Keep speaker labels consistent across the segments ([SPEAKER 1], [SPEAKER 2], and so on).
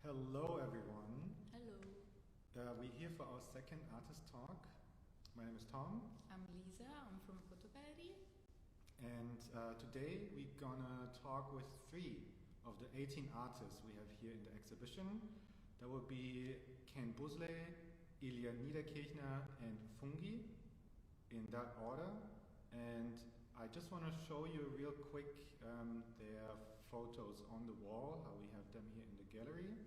[SPEAKER 1] Hello everyone.
[SPEAKER 2] Hello.
[SPEAKER 1] We're here for our second artist talk. My name is Tom.
[SPEAKER 2] I'm Lisa, I'm from Fotogalerie.
[SPEAKER 1] And today we're gonna talk with 3 of the 18 artists we have here in the exhibition. That will be Ken Busle, Ilja and Fungi, in that order. And I just want to show you real quick their photos on the wall, how we have them here in the gallery.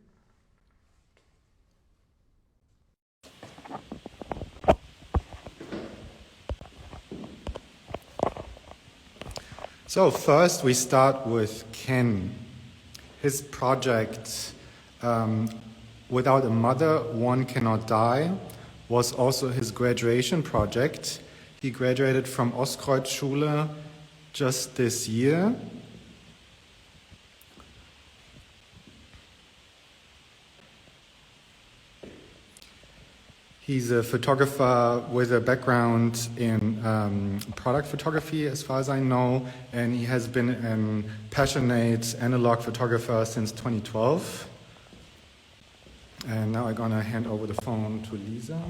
[SPEAKER 1] So first we start with Ken. His project, Without a Mother, One Cannot Die, was also his graduation project. He graduated from Ostkreuzschule just this year. He's a photographer with a background in product photography, as far as I know, and he has been a passionate analog photographer since 2012. And now I'm gonna hand over the phone to Lisa.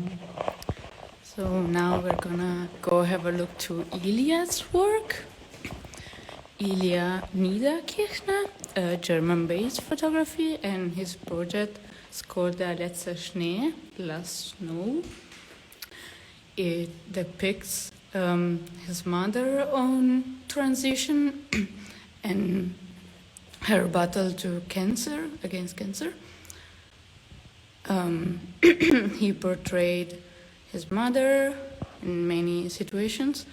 [SPEAKER 2] So now we're gonna go have a look to Ilja's work. Ilja Niederkirchner, a German-based photography, and his project is called Der letzte Schnee, Last Snow. It depicts his mother on transition and her battle against cancer. He portrayed his mother in many situations,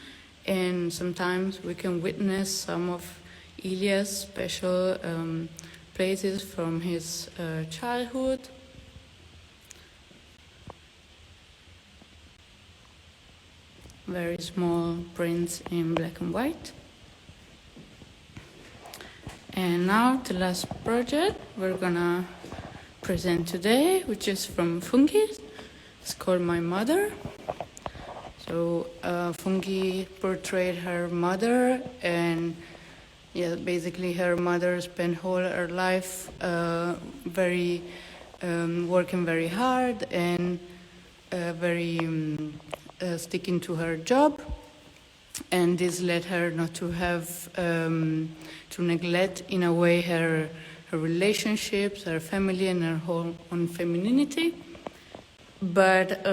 [SPEAKER 2] and sometimes we can witness some of Ilja's special places from his childhood. Very small prints in black and white. And now the last project we're gonna present today, which is from Fungi. It's called My Mother. So Fungi portrayed her mother, and basically her mother spent whole her life working very hard and sticking to her job, and this led her not to have to neglect in a way her relationships, her family, and her whole own femininity. But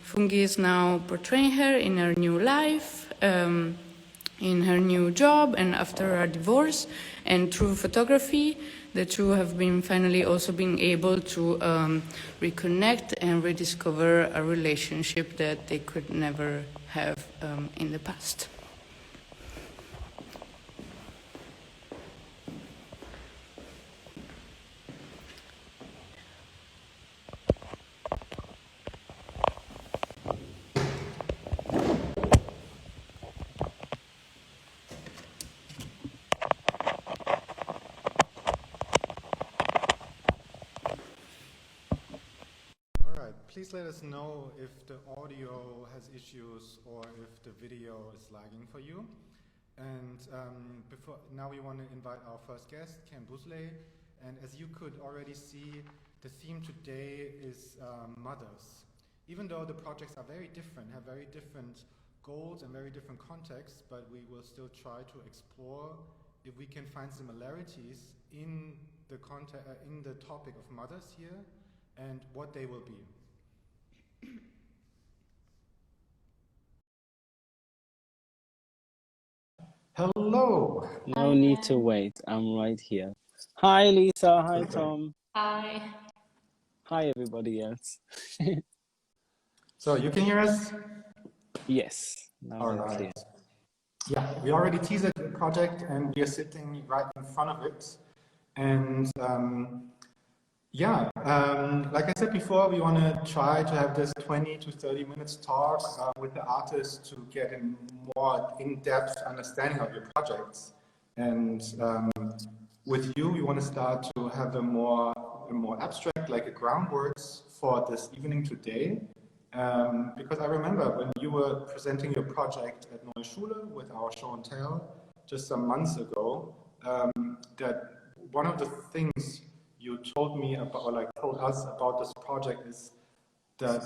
[SPEAKER 2] Fungi is now portraying her in her new life, in her new job, and after her divorce. And through photography, the two have been finally also being able to reconnect and rediscover a relationship that they could never have in the past.
[SPEAKER 1] Please let us know if the audio has issues or if the video is lagging for you. And now we want to invite our first guest, Ken Busle. And as you could already see, the theme today is mothers. Even though the projects are very different, have very different goals and very different contexts, but we will still try to explore if we can find similarities in the topic of mothers here and what they will be. Hello.
[SPEAKER 3] No need to wait. I'm right here. Hi, Lisa. Hi, Tom.
[SPEAKER 2] Hi.
[SPEAKER 3] Hi, everybody else.
[SPEAKER 1] So you can hear us?
[SPEAKER 3] Yes. Now
[SPEAKER 1] All
[SPEAKER 3] I'm
[SPEAKER 1] right.
[SPEAKER 3] clear.
[SPEAKER 1] Yeah, we already teased the project and we are sitting right in front of it. And like I said before, we want to try to have this 20 to 30 minutes talk with the artists to get a more in-depth understanding of your projects. And with you, we want to start to have a more abstract, like a groundwork for this evening today. Because I remember when you were presenting your project at Neue Schule with our show and tell just some months ago, that one of the things you told me about, or like told us about this project, is that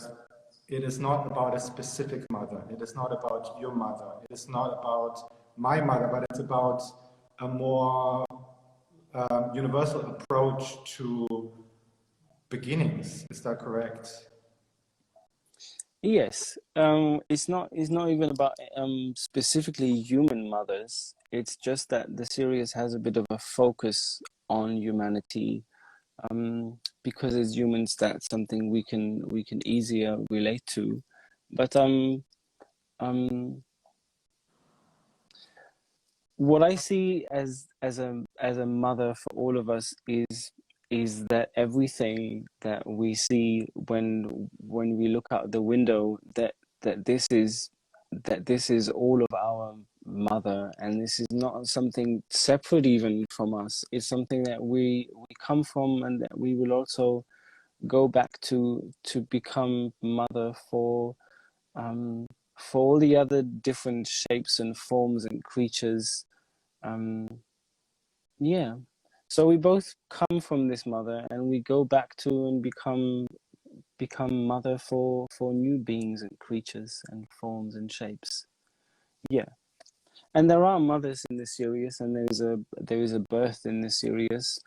[SPEAKER 1] it is not about a specific mother. It is not about your mother. It is not about my mother, but it's about a more universal approach to beginnings. Is that correct?
[SPEAKER 3] Yes, it's not even about specifically human mothers. It's just that the series has a bit of a focus on humanity, because as humans, that's something we can easier relate to. But um, what I see as a mother for all of us is that everything that we see when we look out the window, that this is all of our mother, and this is not something separate even from us. It's something that we come from, and that we will also go back to become mother for all the other different shapes and forms and creatures. Yeah. So we both come from this mother, and we go back to and become mother for new beings and creatures and forms and shapes. Yeah. And there are mothers in this series, and there is a birth in this series.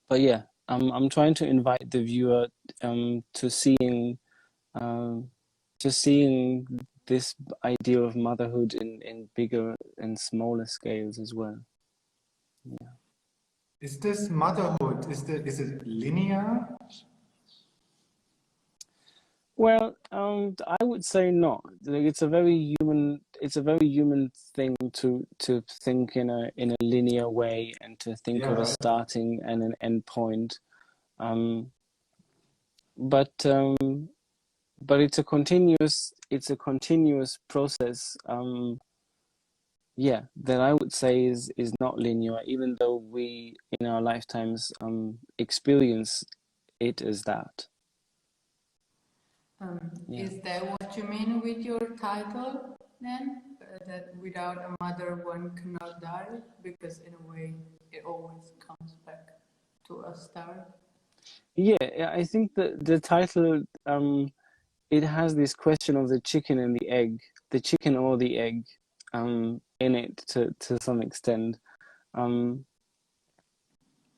[SPEAKER 3] But yeah, I'm trying to invite the viewer to seeing this idea of motherhood in bigger and smaller scales as well. Yeah.
[SPEAKER 1] Is this motherhood, is it linear?
[SPEAKER 3] Well, I would say not. Like, it's a very human thing to think in a linear way, and to think
[SPEAKER 1] Yeah,
[SPEAKER 3] of a
[SPEAKER 1] right.
[SPEAKER 3] starting and an end point. Um, but it's a continuous process. Yeah, that I would say is not linear, even though we in our lifetimes experience it as that. Yeah.
[SPEAKER 2] Is that what you mean with your title then? That without a mother one cannot die? Because in a way it always comes back to a start.
[SPEAKER 3] Yeah, I think that the title, it has this question of the chicken and the egg, the chicken or the egg, in it to some extent.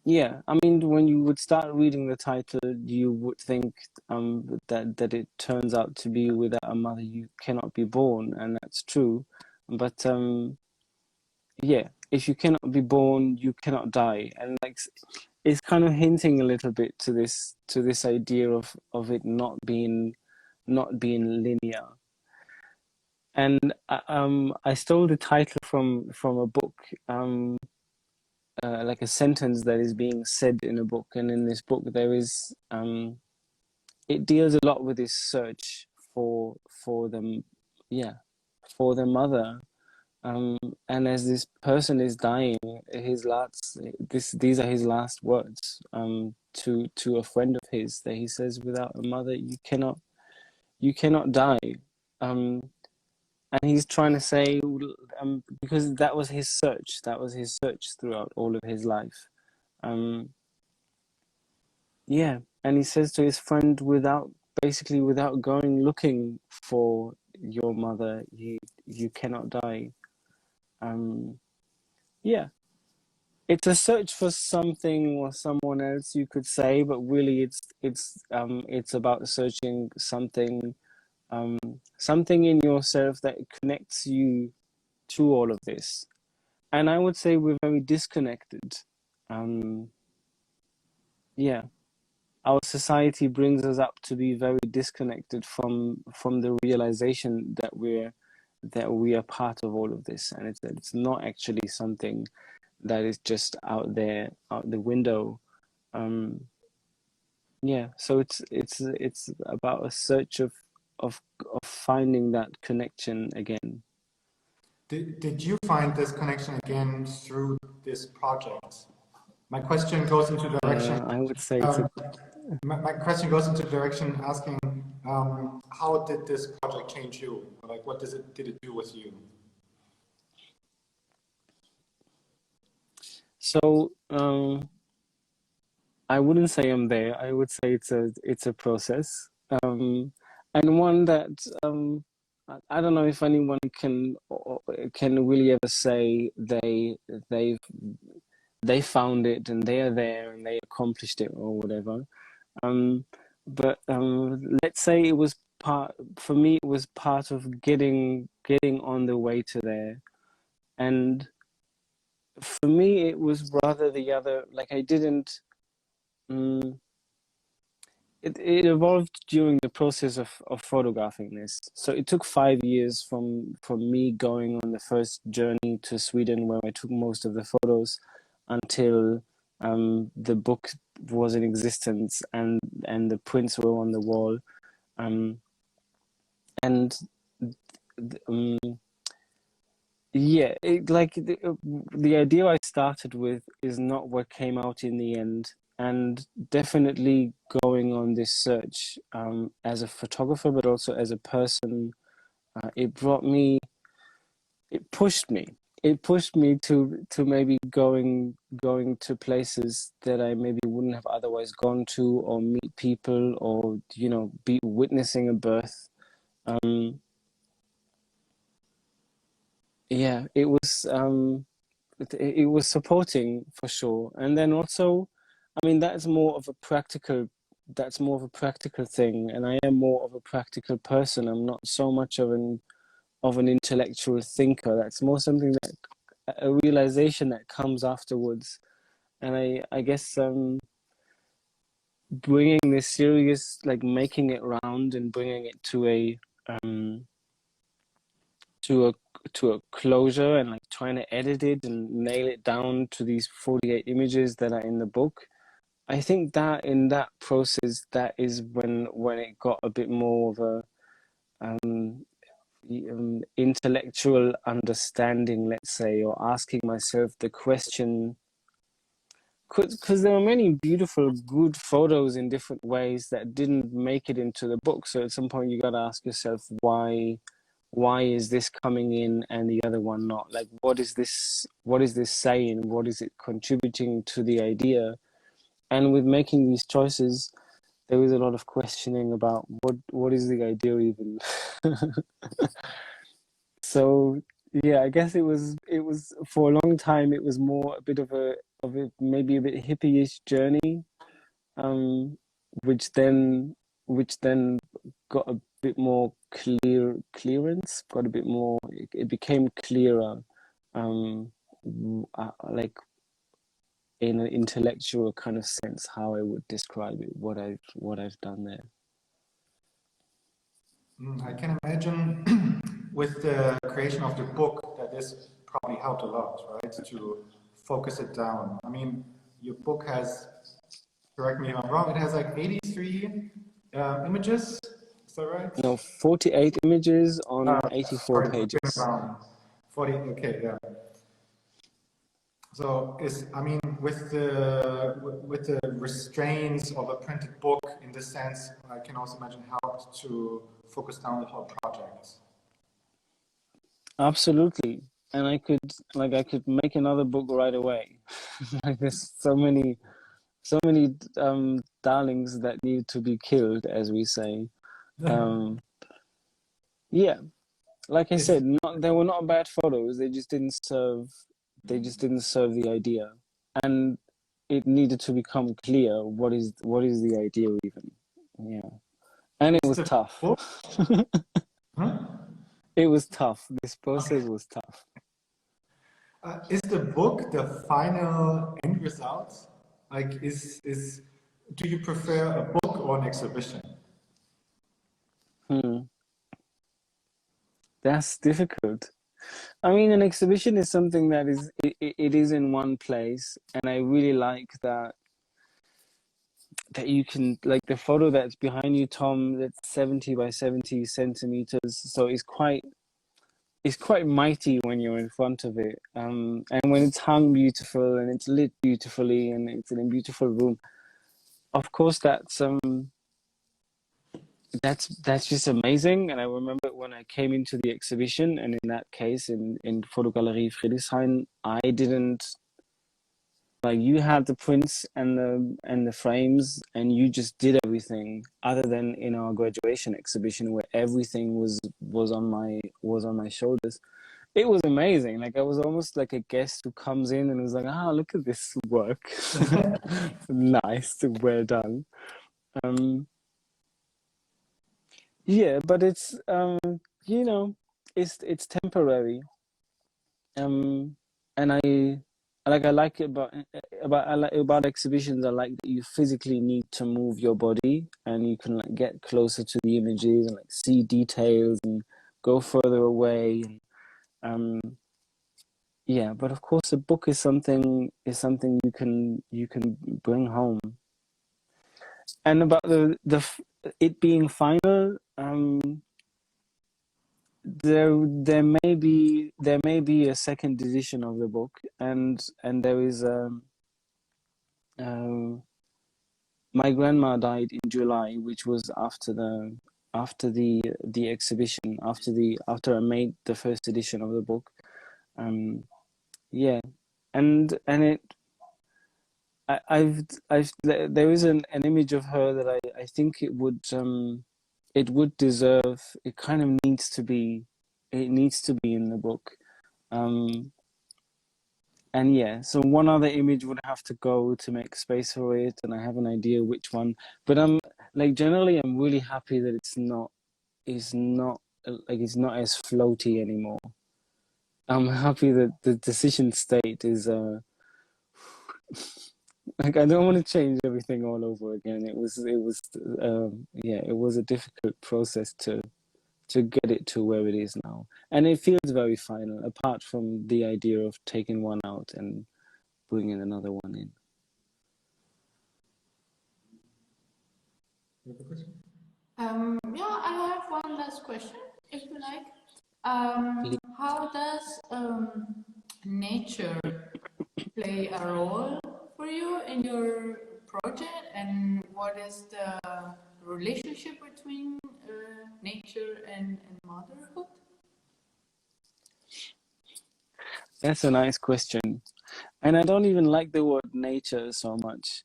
[SPEAKER 3] Yeah, I mean, when you would start reading the title, you would think that it turns out to be without a mother you cannot be born, and that's true. But yeah, if you cannot be born, you cannot die, and like it's kind of hinting a little bit to this idea of it not being linear. And I stole the title from a book, like a sentence that is being said in a book, and in this book there is it deals a lot with this search for them, yeah, for the mother. And as this person is dying, these are his last words to a friend of his, that he says, without a mother you cannot die. And he's trying to say, because that was his search throughout all of his life. Yeah, and he says to his friend, without going looking for your mother, you cannot die. Yeah, it's a search for something or someone else, you could say, but really it's about searching something in yourself that connects you to all of this. And I would say we're very disconnected. Yeah, our society brings us up to be very disconnected from the realization that we are part of all of this, and it's not actually something that is just out there, out the window. Yeah, so it's about a search of finding that connection again.
[SPEAKER 1] Did you find this connection again through this project? My question goes into the direction.
[SPEAKER 3] I would say it's a
[SPEAKER 1] My question goes into the direction asking, how did this project change you? Like, what did it do with you?
[SPEAKER 3] so I wouldn't say I'm there. I would say it's a process, and one that I don't know if anyone can really ever say they've they found it and they are there and they accomplished it or whatever. But let's say it was part for me. It was part of getting on the way to there, and for me it was rather the other. Like I didn't. It evolved during the process of photographing this. So it took 5 years from me going on the first journey to Sweden, where I took most of the photos, until the book was in existence and the prints were on the wall. And yeah, the idea I started with is not what came out in the end. And definitely going on this search as a photographer, but also as a person, it pushed me to maybe going to places that I maybe wouldn't have otherwise gone to, or meet people, or be witnessing a birth. Yeah, it was supporting for sure. And then also, I mean, that's more of a practical thing, and I am more of a practical person. I'm not so much of an intellectual thinker. That's more something that a realization that comes afterwards. And I guess bringing this serious, like making it round and bringing it to a closure, and like trying to edit it and nail it down to these 48 images that are in the book. I think that in that process, that is when it got a bit more of a intellectual understanding, let's say, or asking myself the question, because there were many beautiful, good photos in different ways that didn't make it into the book. So at some point you got to ask yourself, why is this coming in and the other one not? Like, what is this saying? What is it contributing to the idea? And with making these choices, there was a lot of questioning about what is the idea even. So yeah, I guess it was for a long time. It was more a bit of a maybe a bit hippie-ish journey, which then got a bit more clearance. Got a bit more. It became clearer, like, in an intellectual kind of sense, how I would describe it, what I've done there.
[SPEAKER 1] I can imagine with the creation of the book that this probably helped a lot, right? To focus it down. I mean, your book has, correct me if I'm wrong, it has like 83 images. Is that right?
[SPEAKER 3] No, 48 images on 84
[SPEAKER 1] sorry,
[SPEAKER 3] pages.
[SPEAKER 1] Around 40. Okay, yeah. So with the restraints of a printed book, in this sense, I can also imagine helped to focus down the whole project.
[SPEAKER 3] Absolutely, and I could make another book right away. Like, there's so many darlings that need to be killed, as we say. Yeah, like I said, they were not bad photos. They just didn't serve. The idea, and it needed to become clear what is the idea even. Yeah, and it was tough.
[SPEAKER 1] Huh?
[SPEAKER 3] It was tough. This process was tough.
[SPEAKER 1] Is the book the final end result? Like, do you prefer a book or an exhibition?
[SPEAKER 3] That's difficult. I mean, an exhibition is something that it is in one place, and I really like that you can, like, the photo that's behind you, Tom, that's 70 by 70 centimeters, so it's quite mighty when you're in front of it, and when it's hung beautiful and it's lit beautifully and it's in a beautiful room. Of course, that's just amazing. And I remember when I came into the exhibition, and in that case, in Fotogalerie Friedrichshain, I didn't Like you had the prints and the frames, and you just did everything. Other than in our graduation exhibition, where everything was on my shoulders. It was amazing. Like I was almost like a guest who comes in and was like, "Ah, look at this work, nice, well done." Um, yeah, but it's you know, it's temporary. And I like it about exhibitions. I like that you physically need to move your body, and you can like get closer to the images and like see details and go further away. Um, yeah, but of course, a book is something you can bring home. And about it being final, there may be a second edition of the book, and there is my grandma died in July, which was after the exhibition, after I made the first edition of the book. Yeah, and it I've there is an image of her that I think it would deserve, it kind of needs to be, it needs to be in the book. And yeah, so one other image would have to go to make space for it, and I have an idea which one. But I'm like, generally I'm really happy that it's not it's not as floaty anymore. I'm happy that the decision state is like, I don't want to change everything all over again. It was yeah, it was a difficult process to get it to where it is now, and it feels very final. Apart from the idea of taking one out and bringing another one in.
[SPEAKER 2] Yeah, I have one last question, if you like. How does nature play a role for you in your project, and what is the relationship between nature and motherhood?
[SPEAKER 3] That's a nice question, and I don't even like the word nature so much.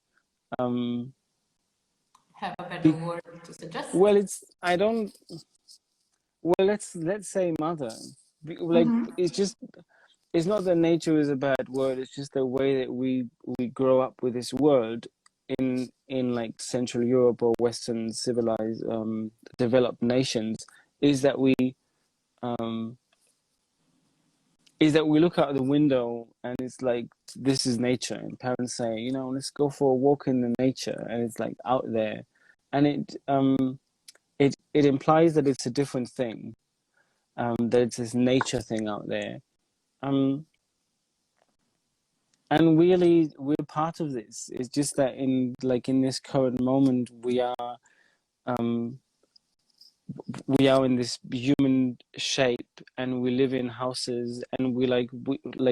[SPEAKER 2] Have a better word to suggest?
[SPEAKER 3] Well, it's I don't. Well, let's say mother. Like it's just, it's not that nature is a bad word. It's just the way that we grow up with this world in like Central Europe or Western civilized developed nations, is that we look out the window and it's like, this is nature, and parents say, you know, let's go for a walk in the nature, and it's like out there, and it implies that it's a different thing, that it's this nature thing out there, and really we're part of this. It's just that in this current moment we are in this human shape, and we live in houses, and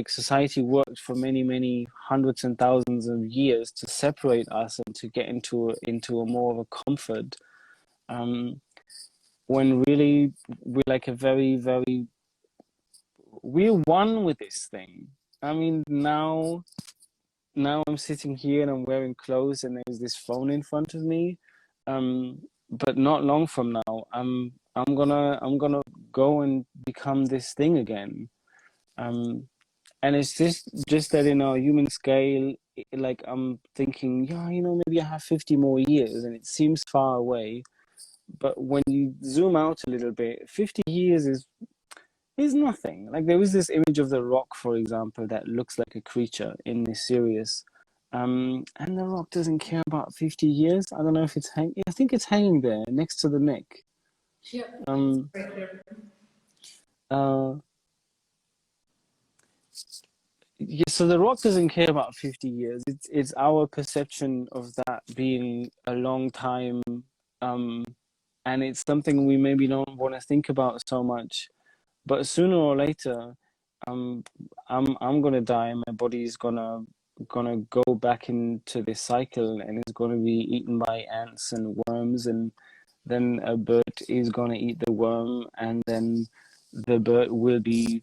[SPEAKER 3] society worked for many hundreds and thousands of years to separate us and to get into a more of a comfort, when really we're like a very, very, we're one with this thing. I mean, now I'm sitting here and I'm wearing clothes and there's this phone in front of me, but not long from now I'm gonna go and become this thing again, and it's just that in our human scale, like I'm thinking, yeah, you know, maybe I have 50 more years, and it seems far away, but when you zoom out a little bit, 50 years is nothing. Like, there is this image of the Rock, for example, that looks like a creature in this series. And the Rock doesn't care about 50 years. I don't know if it's I think it's hanging there next to the neck.
[SPEAKER 2] Yeah.
[SPEAKER 3] Yeah, so the Rock doesn't care about 50 years. It's our perception of that being a long time, and it's something we maybe don't want to think about so much. But sooner or later, I'm gonna die. My body is gonna go back into this cycle, and it's gonna be eaten by ants and worms, and then a bird is gonna eat the worm, and then the bird will be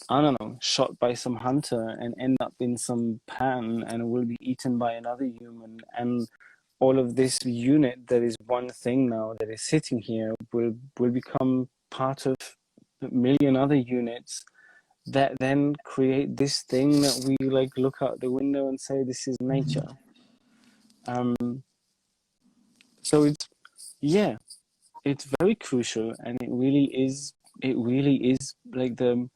[SPEAKER 3] I don't know, shot by some hunter and end up in some pan and will be eaten by another human. And all of this unit that is one thing now that is sitting here will become part of a million other units that then create this thing that we like look out the window and say this is nature. So it's very crucial, and it really is like the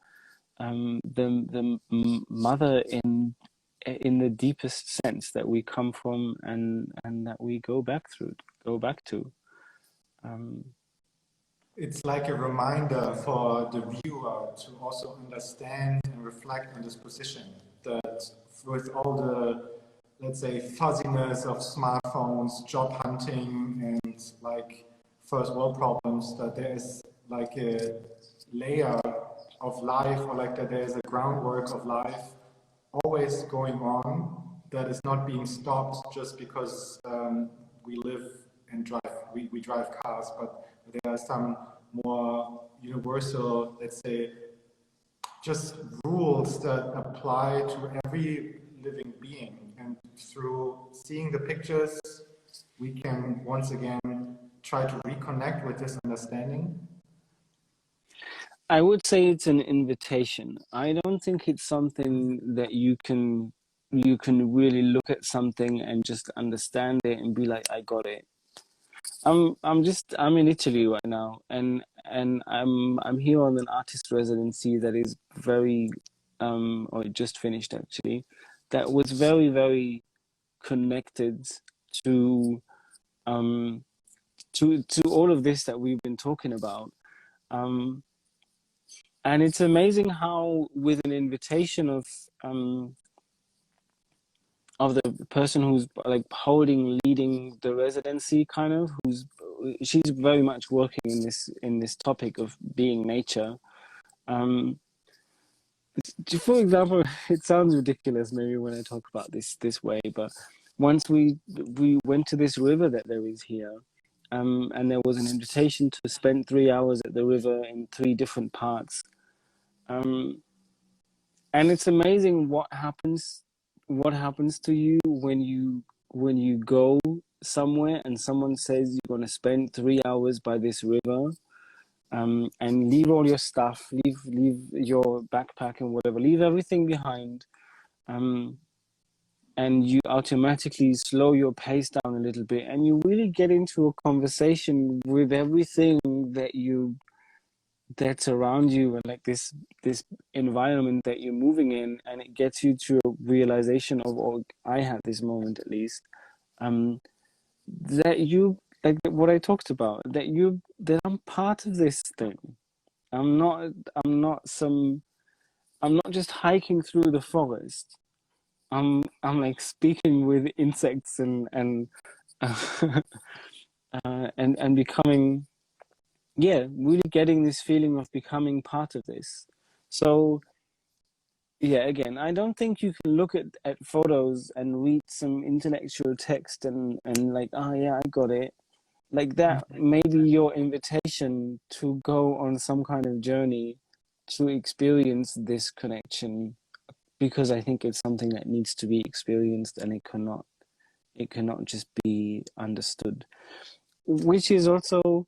[SPEAKER 3] mother in the deepest sense that we come from and that we go back to.
[SPEAKER 1] It's like a reminder for the viewer to also understand and reflect on this position, that with all the, let's say, fuzziness of smartphones, job hunting, and like first world problems, that there is like a layer of life, or like that there is a groundwork of life always going on that is not being stopped just because we live and drive, we drive cars, but there are some more universal, let's say, just rules that apply to every living being. And through seeing the pictures, we can once again try to reconnect with this understanding.
[SPEAKER 3] I would say it's an invitation. I don't think it's something that you can really look at something and just understand it and be like, I got it. I'm in Italy right now, and I'm here on an artist residency that is very or it just finished actually, that was very, very connected to to all of this that we've been talking about. And it's amazing how, with an invitation of the person who's like leading the residency, kind of, she's very much working in this topic of being nature. For example, it sounds ridiculous maybe when I talk about this way, but once we went to this river that there is here, and there was an invitation to spend 3 hours at the river in 3 different parts. And it's amazing what happens to you when you go somewhere and someone says you're going to spend 3 hours by this river, and leave all your stuff, leave your backpack and whatever, leave everything behind, and you automatically slow your pace down a little bit, and you really get into a conversation with everything that's around you, and like this environment that you're moving in, and it gets you to a realization of, or I had this moment at least, that you, like what I talked about, that I'm part of this thing. I'm not just hiking through the forest. I'm like speaking with insects and and becoming, really getting this feeling of becoming part of this. So yeah, again, I don't think you can look at photos and read some intellectual text and like, oh yeah, I got it. Like that may be your invitation to go on some kind of journey to experience this connection, because I think it's something that needs to be experienced, and it cannot just be understood. Which is also,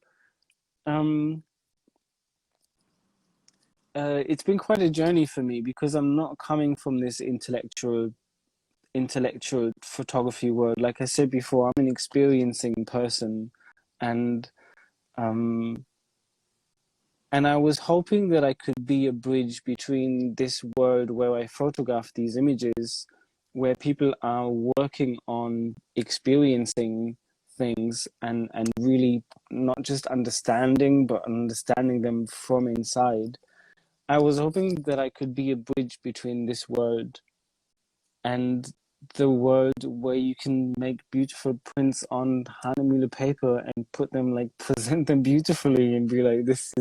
[SPEAKER 3] it's been quite a journey for me, because I'm not coming from this intellectual photography world. Like I said before, I'm an experiencing person, and I was hoping that I could be a bridge between this world where I photograph these images, where people are working on experiencing things and really not just understanding, but understanding them from inside. I was hoping that I could be a bridge between this world and the world where you can make beautiful prints on Hanemühle paper and put them, like, present them beautifully and be like, this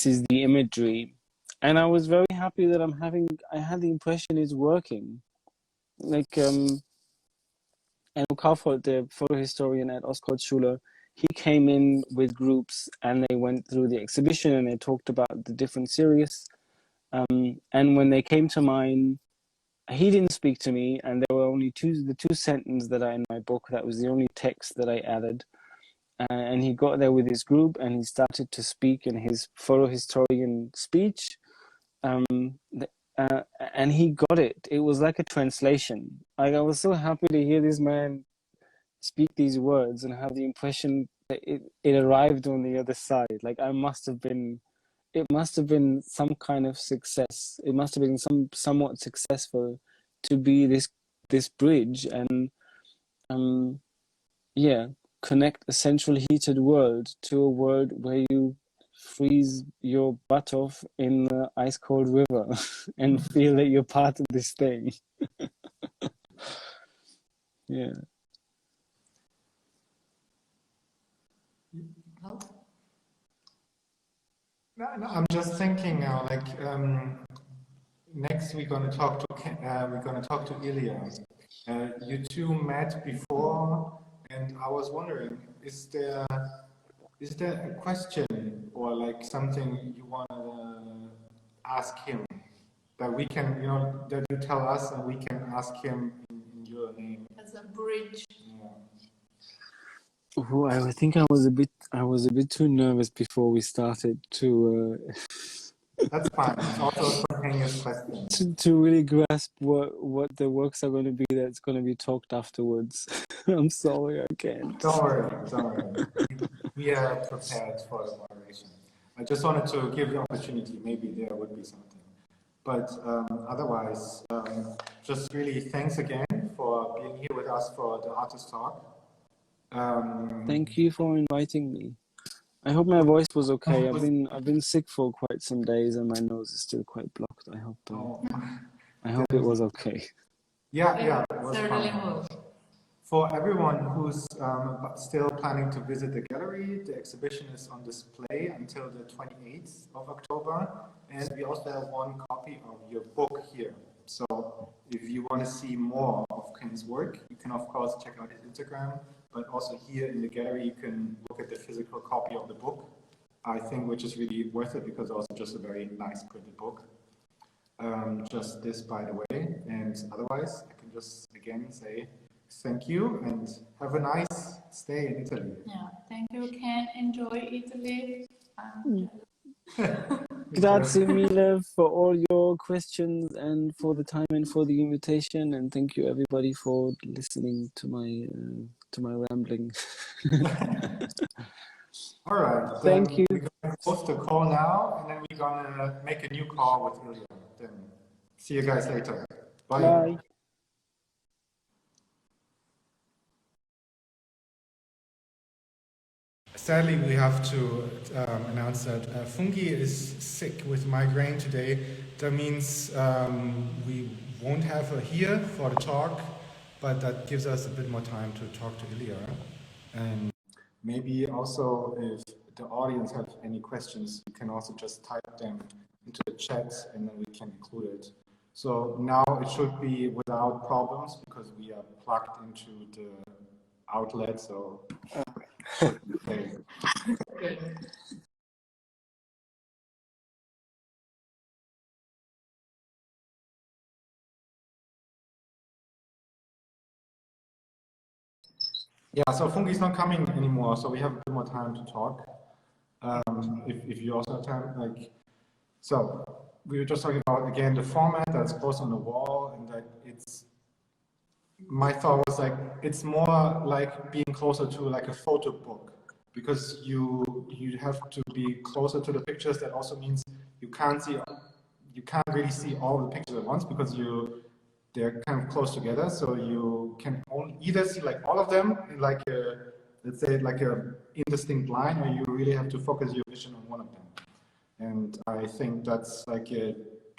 [SPEAKER 3] is the imagery. And I was very happy that I had the impression it's working. Like, Enno Kaufhold, the photo historian at Ostkultur, he came in with groups and they went through the exhibition and they talked about the different series. And when they came to mine, he didn't speak to me, and there were only the two sentences that are in my book. That was the only text that I added. And he got there with his group and he started to speak in his photo historian speech. And he got it. It was like a translation. Like, I was so happy to hear this man speak these words and have the impression that it arrived on the other side. Like, it must have been some kind of success. It must have been somewhat successful to be this bridge and connect a central heated world to a world where you freeze your butt off in the ice cold river and feel that you're part of this thing. Yeah.
[SPEAKER 1] No, I'm just thinking now, like next we're going to talk to Ilja. You two met before, and I was wondering, is there a question or like something you want to ask him that we can, that you tell us and we can ask him in your name?
[SPEAKER 2] As a bridge.
[SPEAKER 1] Yeah.
[SPEAKER 3] Oh, I think I was a bit too nervous before we started to.
[SPEAKER 1] That's fine. It's also a spontaneous question.
[SPEAKER 3] To really grasp what the works are going to be that's going to be talked afterwards. I'm sorry, I can't.
[SPEAKER 1] Don't worry. We are prepared for the moderation. I just wanted to give the opportunity. Maybe there would be something. But otherwise, just really thanks again for being here with us for the artist talk.
[SPEAKER 3] Thank you for inviting me. I hope my voice was okay. I've been sick for quite some days and my nose is still quite blocked. I hope it was okay.
[SPEAKER 1] Yeah, it was fun. For everyone who's still planning to visit the gallery, the exhibition is on display until the 28th of October, and we also have one copy of your book here. So if you want to see more of Ken's work, you can of course check out his Instagram, but also here in the gallery you can look at the physical copy of the book, I think, which is really worth it because also just a very nice printed book. Just this, by the way, and otherwise I can just again say thank you and have a nice stay in Italy.
[SPEAKER 2] Yeah, thank you, Ken. Enjoy Italy.
[SPEAKER 3] Grazie mille for all your questions and for the time and for the invitation, and thank you everybody for listening to my rambling.
[SPEAKER 1] All right.
[SPEAKER 3] Thank you.
[SPEAKER 1] We're going to close the call now, and then we're going to make a new call with Ilja. Then see you guys later. Bye.
[SPEAKER 3] Bye.
[SPEAKER 1] Sadly, we have to announce that Fungi is sick with migraine today. That means we won't have her here for the talk, but that gives us a bit more time to talk to Ilja. And maybe also if the audience have any questions, you can also just type them into the chat and then we can include it. So now it should be without problems because we are plugged into the outlet, so okay. Yeah, so Fungi is not coming anymore, so we have a bit more time to talk. If you also have time, so we were just talking about again the format that's posted on the wall, and that it's. My thought was it's more like being closer to like a photo book, because you have to be closer to the pictures. That also means you can't really see all the pictures at once because they're kind of close together. So you can only either see like all of them in like a, let's say like a indistinct line, or you really have to focus your vision on one of them. And I think that's like a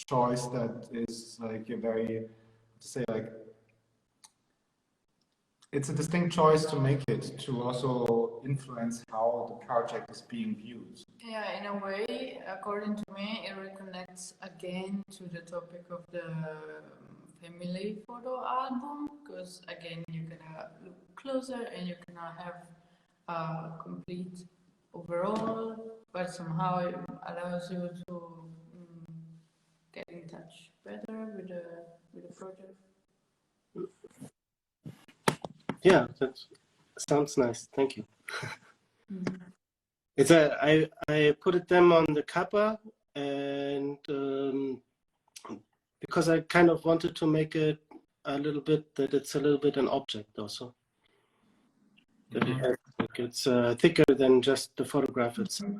[SPEAKER 1] choice that is like a very, to say like, it's a distinct choice to make it to also influence how the project is being viewed.
[SPEAKER 2] Yeah, in a way, according to me, it reconnects again to the topic of the family photo album, because again, you can look closer and you can have complete overall, but somehow it allows you to get in touch better with the project.
[SPEAKER 4] Yeah, that sounds nice. Thank you. It's I put them on the cover, and because I kind of wanted to make it a little bit that it's a little bit an object also. That it has, like, it's thicker than just the photograph itself.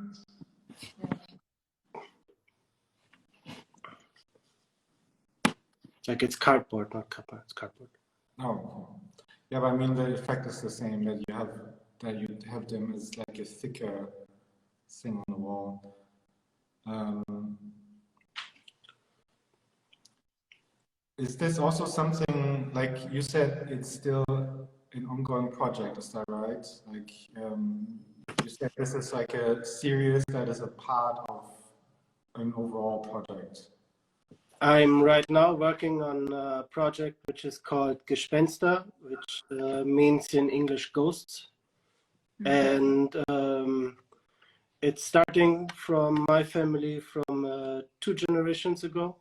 [SPEAKER 4] Like it's cardboard, not cover. It's cardboard.
[SPEAKER 1] Oh, yeah, but I mean the effect is the same, that you have them as like a thicker thing on the wall. Is this also something, like you said, it's still an ongoing project, is that right? Like you said, this is like a series that is a part of an overall project.
[SPEAKER 4] I'm right now working on a project which is called Gespenster, which means in English ghosts. And it's starting from my family from 2 generations ago.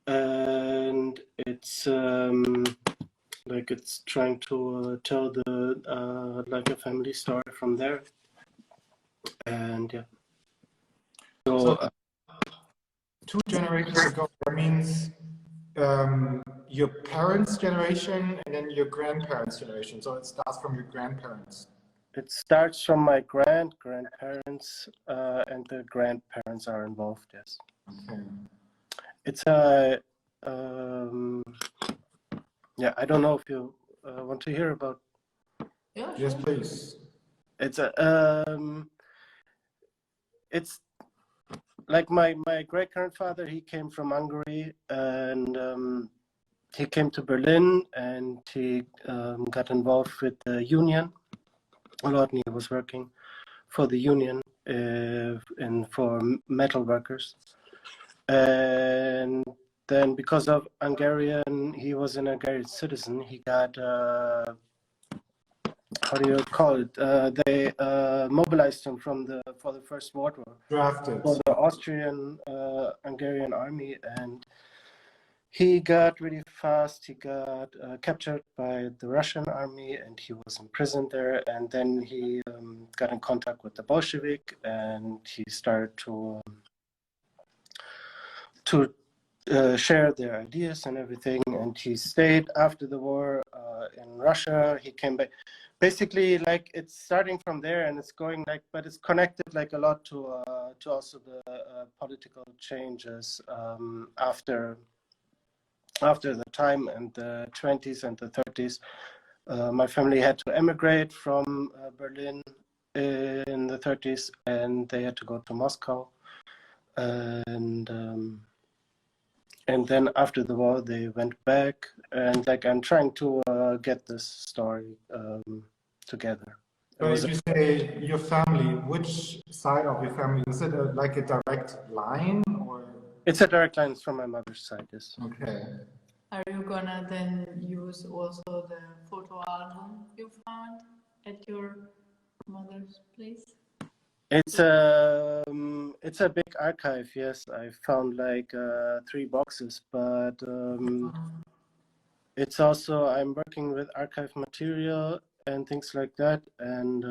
[SPEAKER 4] And it's like it's trying to tell the like a family story from there. And yeah. So
[SPEAKER 1] 2 generations ago, that means your parents' generation and then your grandparents' generation. So it starts from your grandparents.
[SPEAKER 4] it starts from my grandparents, and the grandparents are involved. Yes.
[SPEAKER 1] Okay.
[SPEAKER 4] It's a yeah. I don't know if you want to hear about.
[SPEAKER 2] Yeah,
[SPEAKER 1] Yes, please.
[SPEAKER 4] It's a it's like my great grandfather. He came from Hungary, and he came to Berlin, and he got involved with the union a lot. And he was working for the union and for metal workers. And then, because of Hungarian, he was an Hungarian citizen. He got how do you call it? They mobilized him for the First World War.
[SPEAKER 1] Drafted.
[SPEAKER 4] For the Austrian Hungarian army, and he got really fast. He got captured by the Russian army, and he was imprisoned there. And then he got in contact with the Bolshevik, and he started to share their ideas and everything. And he stayed after the war in Russia. He came back. Basically, like, it's starting from there, and it's going like, but it's connected like a lot to also the political changes after the time in the 20s and the 30s. My family had to emigrate from Berlin in the 30s, and they had to go to Moscow. And then after the war, they went back, and like, I'm trying to get this story together.
[SPEAKER 1] But if you say your family, which side of your family? Is it like a direct line, or?
[SPEAKER 4] It's a direct line from my mother's side, yes.
[SPEAKER 1] Okay.
[SPEAKER 2] Are you gonna then use also the photo album you found at your mother's place?
[SPEAKER 4] It's a big archive, yes. I found like 3 boxes, but it's also, I'm working with archive material and things like that, and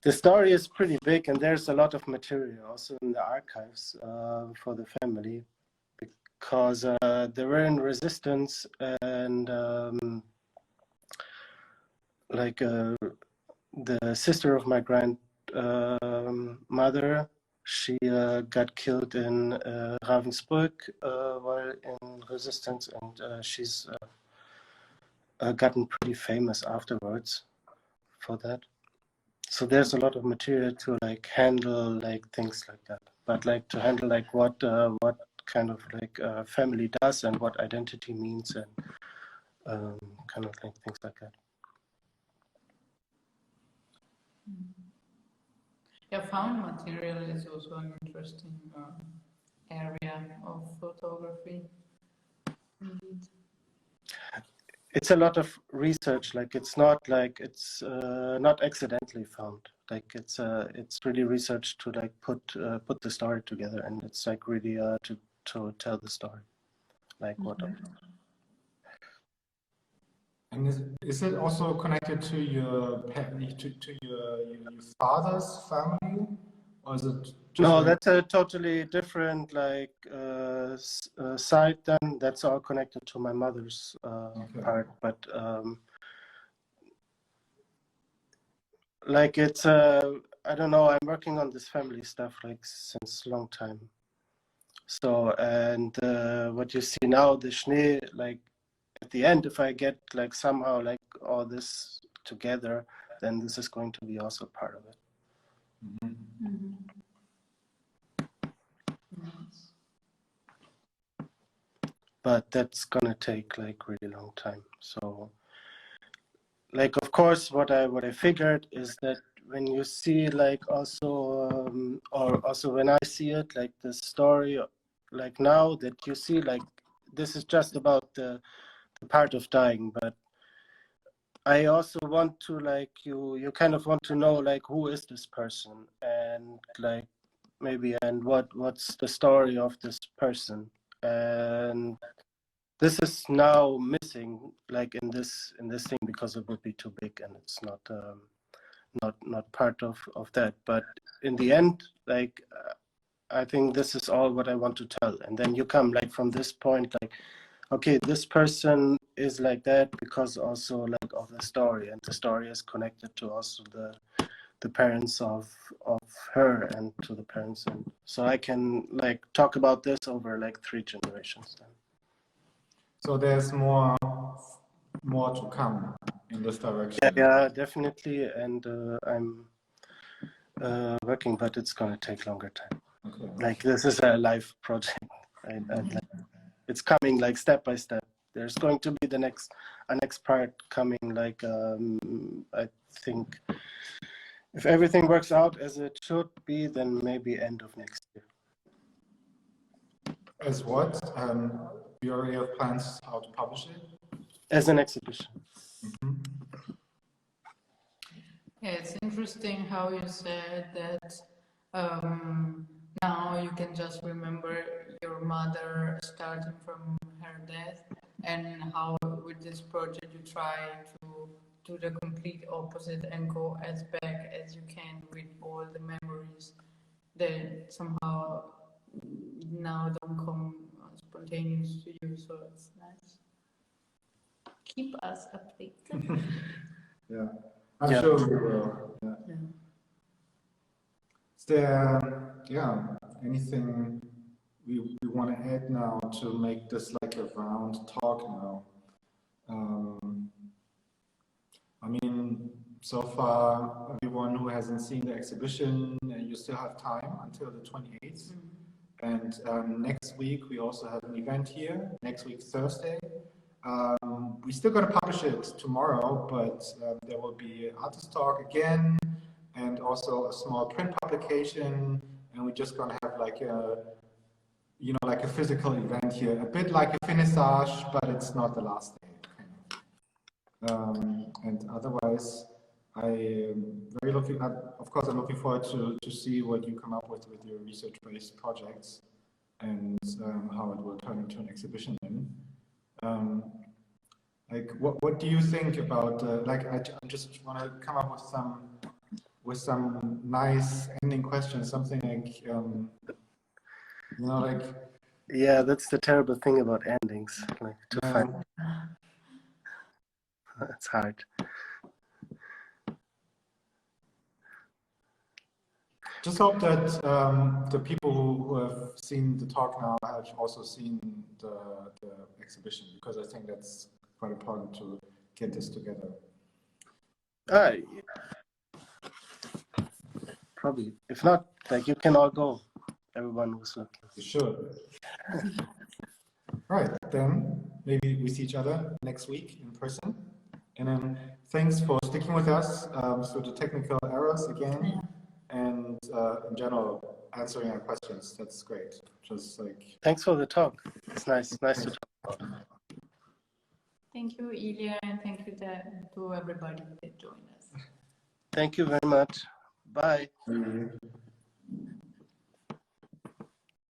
[SPEAKER 4] the story is pretty big, and there's a lot of material also in the archives for the family, because they were in resistance, and like the sister of my grandmother, she got killed in Ravensbrück while in resistance, and she's gotten pretty famous afterwards for that. So there's a lot of material to like handle like things like that, but like to handle like what kind of like family does and what identity means, and kind of like things like that.
[SPEAKER 2] Yeah, found material is also an interesting area of photography.
[SPEAKER 4] It's a lot of research. Like it's not not accidentally found. Like it's really research to like put the story together, and it's like really to tell the story. Like what.
[SPEAKER 1] And is it also connected to your your father's family, or is it just
[SPEAKER 4] No,
[SPEAKER 1] like...
[SPEAKER 4] that's a totally different like side. Then that's all connected to my mother's part. But like it's I don't know. I'm working on this family stuff like since a long time. So and what you see now, the Schnee, like at the end, if I get like somehow like all this together, then this is going to be also part of it. But that's gonna take like really long time. So like of course what I figured is that when you see like also or also when I see it like the story like now that you see like this is just about the part of dying, but I also want to like you kind of want to know like who is this person, and like maybe and what's the story of this person, and this is now missing like in this thing because it would be too big and it's not part of that. But in the end, like I think this is all what I want to tell, and then you come like from this point like, okay, this person is like that because also like of the story, and the story is connected to also the parents of her and to the parents, and so I can like talk about this over like 3 generations then.
[SPEAKER 1] So there's more to come in this direction.
[SPEAKER 4] Yeah, definitely, and I'm working, but it's gonna take longer time. Okay. Like this is a live project. It's coming like step by step. There's going to be a next part coming like I think if everything works out as it should be, then maybe end of next year.
[SPEAKER 1] As what? Do you already have plans how to publish it?
[SPEAKER 4] As an exhibition.
[SPEAKER 2] Yeah, it's interesting how you said that now you can just remember your mother starting from her death, and how with this project you try to do the complete opposite and go as back as you can with all the memories that somehow now don't come spontaneous to you, so it's nice. Keep us updated.
[SPEAKER 1] Yeah, I'm sure we will. Yeah. Is there anything we want to add now to make this like a round talk now? I mean, so far, everyone who hasn't seen the exhibition, you still have time until the 28th. And next week, we also have an event here, next week, Thursday. We still got to publish it tomorrow, but there will be an artist talk again, and also a small print publication. And we're just going to have like a, like a physical event here, a bit like a finissage, but it's not the last day. And otherwise, I'm looking forward to see what you come up with your research-based projects, and how it will turn into an exhibition then. Like, what do you think about? I just want to come up with some nice ending questions, something like, like.
[SPEAKER 4] Yeah, that's the terrible thing about endings, like to find. It's hard.
[SPEAKER 1] Just hope that the people who have seen the talk now have also seen the exhibition, because I think that's quite important to get this together.
[SPEAKER 4] Probably. If not, like you can all go. Everyone who's looking.
[SPEAKER 1] You should. All right, then maybe we see each other next week in person. And then thanks for sticking with us through the technical errors again. And in general, answering our questions. That's great. Just like,
[SPEAKER 4] thanks for the talk. It's nice to talk about it.
[SPEAKER 2] Thank you, Ilja, and thank you to everybody that joined us.
[SPEAKER 4] Thank you very much. Bye.